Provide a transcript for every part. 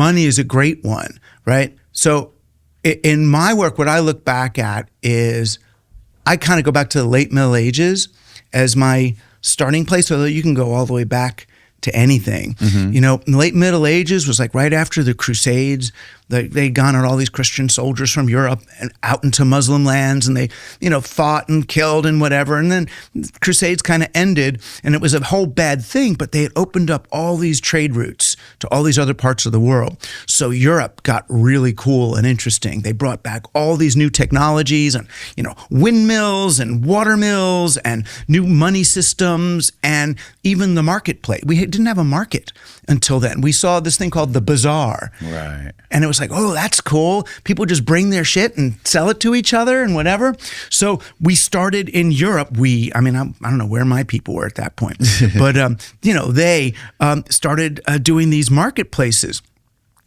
money is a great one, right? So in my work, what I look back at is I kind of go back to the late Middle Ages as my starting place, although you can go all the way back to anything. You know, the late Middle Ages was like right after the Crusades. They'd gone on all these Christian soldiers from Europe and out into Muslim lands, and they, you know, fought and killed and whatever. And then the Crusades kind of ended, and it was a whole bad thing, but they had opened up all these trade routes to all these other parts of the world. So Europe got really cool and interesting. They brought back all these new technologies and, you know, windmills and water mills and new money systems and even the marketplace. We didn't have a market until then. We saw this thing called the bazaar. Right. And it was like, oh, that's cool. People just bring their shit and sell it to each other and whatever. So we started in Europe. I don't know where my people were at that point, but, you know, they started doing these marketplaces.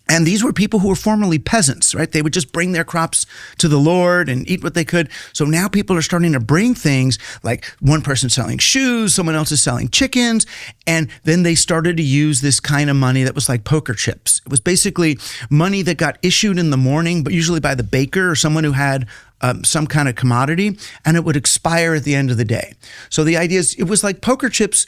And these were people who were formerly peasants, right? They would just bring their crops to the Lord and eat what they could. So now people are starting to bring things like one person selling shoes, someone else is selling chickens. And then they started to use this kind of money that was like poker chips. It was basically money that got issued in the morning, but usually by the baker or someone who had some kind of commodity, and it would expire at the end of the day. So the idea is it was like poker chips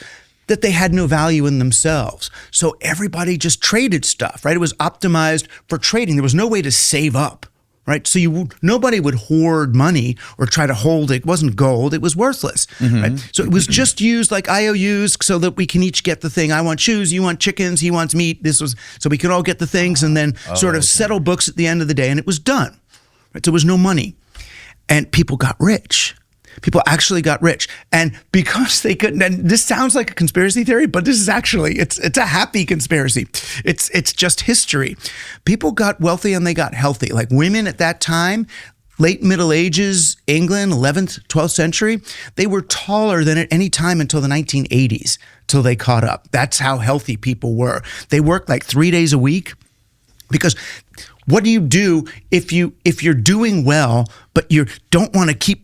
that they had no value in themselves. So everybody just traded stuff, right? It was optimized for trading. There was no way to save up, right? So nobody would hoard money or try to hold it. It wasn't gold. It was worthless, right? So it was just used like IOUs so that we can each get the thing. I want shoes, you want chickens, he wants meat. This was so we could all get the things and then sort of settle books at the end of the day, and it was done, right? So there was no money. And people got rich. People actually got rich. And because they couldn't, and this sounds like a conspiracy theory, but this is actually, it's a happy conspiracy. It's just history. People got wealthy and they got healthy. Like women at that time, late Middle Ages, England, 11th, 12th century, they were taller than at any time until the 1980s, till they caught up. That's how healthy people were. They worked like 3 days a week, because what do you do if you're doing well, but you don't want to keep,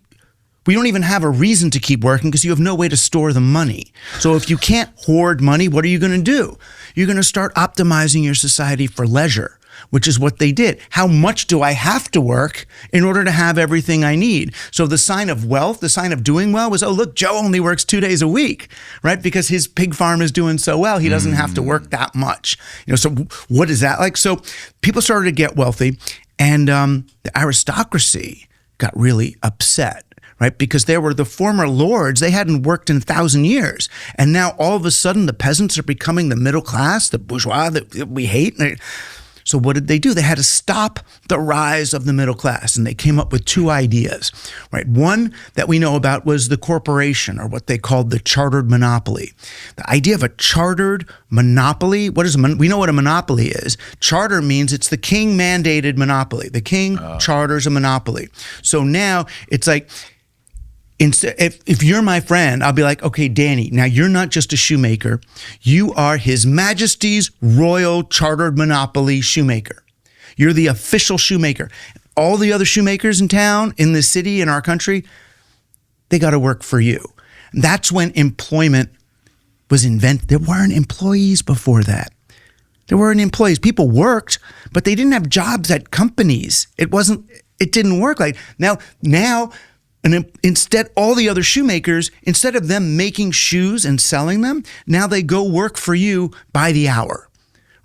we don't even have a reason to keep working because you have no way to store the money. So if you can't hoard money, what are you going to do? You're going to start optimizing your society for leisure, which is what they did. How much do I have to work in order to have everything I need? So the sign of wealth, the sign of doing well was, oh, look, Joe only works 2 days a week, right? Because his pig farm is doing so well, he doesn't have to work that much. You know, so what is that like? So people started to get wealthy, and the aristocracy got really upset, right? Because there were the former lords, they hadn't worked in 1,000 years. And now all of a sudden the peasants are becoming the middle class, the bourgeois that we hate. So what did they do? They had to stop the rise of the middle class, and they came up with two ideas, right? One that we know about was the corporation, or what they called the chartered monopoly. The idea of a chartered monopoly, we know what a monopoly is. Charter means it's the king mandated monopoly. The king charters a monopoly. So now it's like, if you're my friend, I'll be like, okay, Danny, now you're not just a shoemaker. You are His Majesty's Royal Chartered Monopoly shoemaker. You're the official shoemaker. All the other shoemakers in town, in the city, in our country, they got to work for you. That's when employment was invented. There weren't employees before that. There weren't employees. People worked, but they didn't have jobs at companies. It didn't work like now. And instead, all the other shoemakers, instead of them making shoes and selling them, now they go work for you by the hour,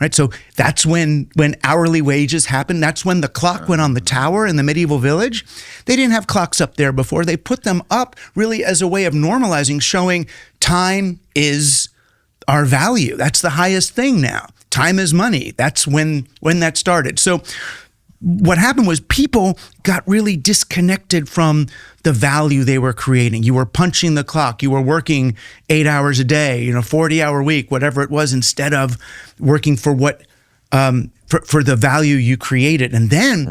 right? So that's when hourly wages happened. That's when the clock went on the tower in the medieval village. They didn't have clocks up there before. They put them up really as a way of normalizing, showing time is our value. That's the highest thing now. Time is money. That's when that started. So what happened was people got really disconnected from the value they were creating. You were punching the clock. You were working 8 hours a day, 40-hour week, whatever it was, instead of working for what for the value you created. And then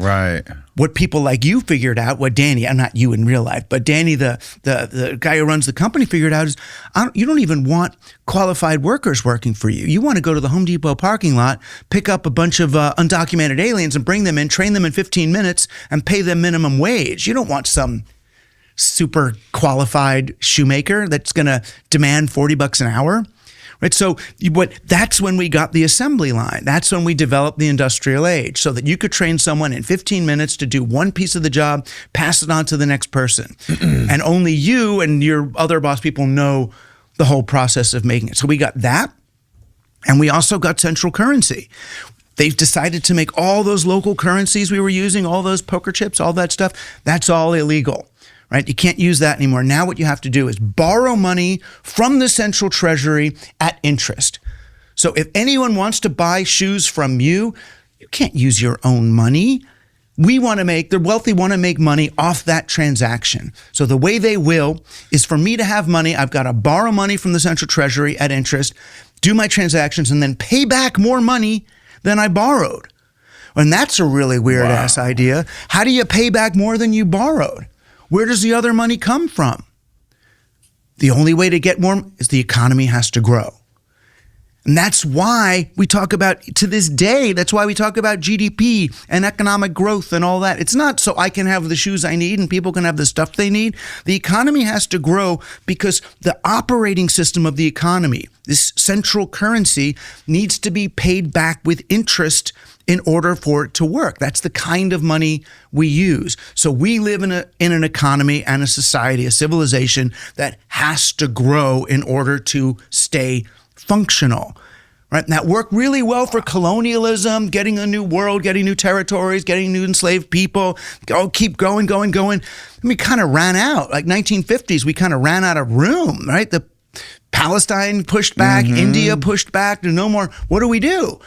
what people like you figured out, what Danny, I'm not you in real life, but Danny, the guy who runs the company, figured out is you don't even want qualified workers working for you. You want to go to the Home Depot parking lot, pick up a bunch of undocumented aliens and bring them in, train them in 15 minutes and pay them minimum wage. You don't want some super qualified shoemaker that's going to demand $40 an hour. Right. So that's when we got the assembly line. That's when we developed the industrial age, so that you could train someone in 15 minutes to do one piece of the job, pass it on to the next person. And only you and your other boss people know the whole process of making it. So we got that. And we also got central currency. They've decided to make all those local currencies we were using, all those poker chips, all that stuff, that's all illegal. Right? You can't use that anymore. Now what you have to do is borrow money from the central treasury at interest. So if anyone wants to buy shoes from you, you can't use your own money. The wealthy want to make money off that transaction. So the way they will is for me to have money, I've got to borrow money from the central treasury at interest, do my transactions, and then pay back more money than I borrowed. And that's a really weird ass idea. How do you pay back more than you borrowed? Where does the other money come from? The only way to get more is the economy has to grow. And that's why we talk about, to this day, that's why we talk about GDP and economic growth and all that. It's not so I can have the shoes I need and people can have the stuff they need. The economy has to grow because the operating system of the economy, this central currency, needs to be paid back with interest in order for it to work. That's the kind of money we use. So we live in an economy and a society, a civilization that has to grow in order to stay functional. Right? And that worked really well for colonialism, getting a new world, getting new territories, getting new enslaved people. Keep going. And we kind of ran out. Like 1950s, we kind of ran out of room, right? The Palestine pushed back, India pushed back, no more. What do we do?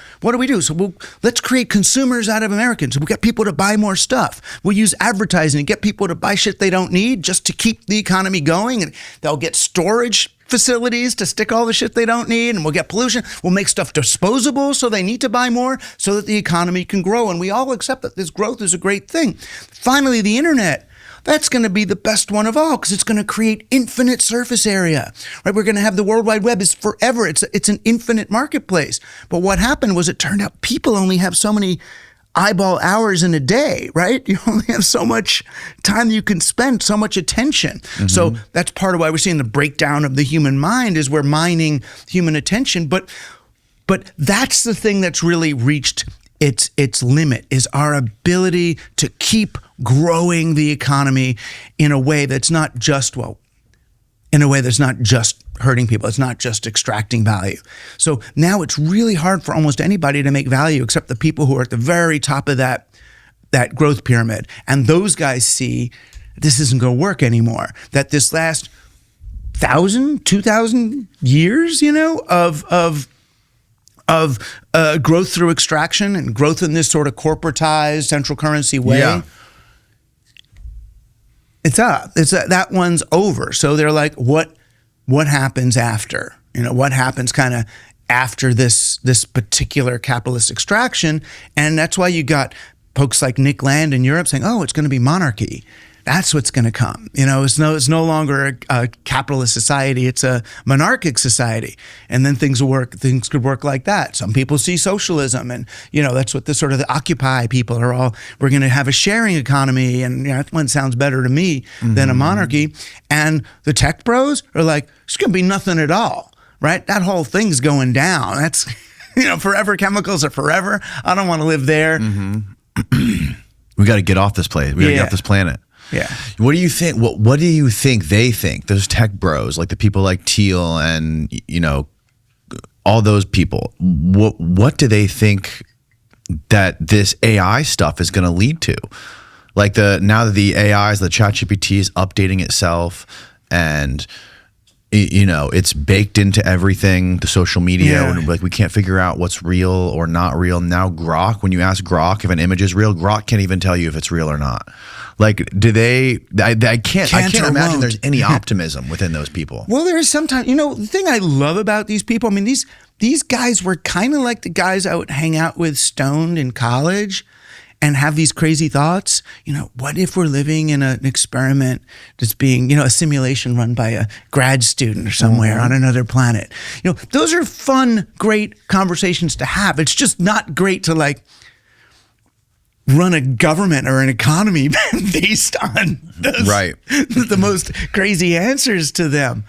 So let's create consumers out of Americans. We'll get people to buy more stuff. We'll use advertising and get people to buy shit they don't need just to keep the economy going. And they'll get storage facilities to stick all the shit they don't need, and we'll get pollution. We'll make stuff disposable so they need to buy more so that the economy can grow. And we all accept that this growth is a great thing. Finally, the internet. That's going to be the best one of all because it's going to create infinite surface area, right? We're going to have the World Wide Web is forever. It's an infinite marketplace. But what happened was it turned out people only have so many eyeball hours in a day, right? You only have so much time you can spend, so much attention. So that's part of why we're seeing the breakdown of the human mind is we're mining human attention. But that's the thing that's really reached its limit is our ability to keep growing the economy in a way that's not just hurting people. It's not just extracting value. So now it's really hard for almost anybody to make value except the people who are at the very top of that growth pyramid. And those guys see this isn't going to work anymore. That this last 1,000, 2,000 years, of growth through extraction and growth in this sort of corporatized central currency way, it's up. That one's over. So they're like, what happens after? What happens kind of after this particular capitalist extraction? And that's why you got folks like Nick Land in Europe saying, oh, it's going to be monarchy. That's what's going to come. It's no longer a capitalist society. It's a monarchic society. And then things could work like that. Some people see socialism and, that's what the Occupy people are all, we're going to have a sharing economy. And that one sounds better to me than a monarchy. And the tech bros are like, it's going to be nothing at all, right? That whole thing's going down. That's, forever chemicals are forever. I don't want to live there. We got to get off this place. We got to get off this planet. Yeah. What do you think? What do you think they think? Those tech bros, like the people like Thiel and all those people. What do they think that this AI stuff is going to lead to? Like now that the AIs, the ChatGPT is updating itself, and it's baked into everything, the social media, and like we can't figure out what's real or not real. Now Grok, when you ask Grok if an image is real, Grok can't even tell you if it's real or not. Like, do they? I can't imagine there's any optimism within those people. Well, there is sometimes. The thing I love about these people. I mean, these guys were kind of like the guys I would hang out with stoned in college, and have these crazy thoughts. What if we're living in an experiment that's being, a simulation run by a grad student or somewhere on another planet? Those are fun, great conversations to have. It's just not great to like run a government or an economy based on the most crazy answers to them.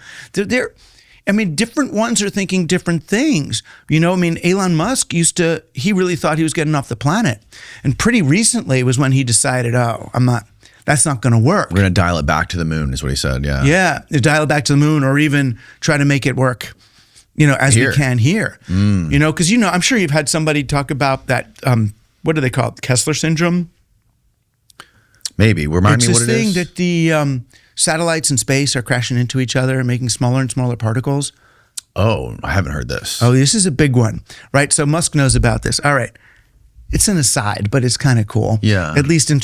I mean, different ones are thinking different things. You know, I mean, Elon Musk he really thought he was getting off the planet. And pretty recently was when he decided, that's not going to work. We're going to dial it back to the moon is what he said. Yeah. Yeah. Dial it back to the moon, or even try to make it work, you know, as we can here. You know, because, you know, I'm sure you've had somebody talk about that, what do they call it? Kessler syndrome? Maybe. Remind me what it is. It's this thing that the satellites in space are crashing into each other and making smaller and smaller particles. Oh, I haven't heard this. Oh, this is a big one, right? So Musk knows about this. All right. It's an aside, but it's kind of cool. Yeah. At least in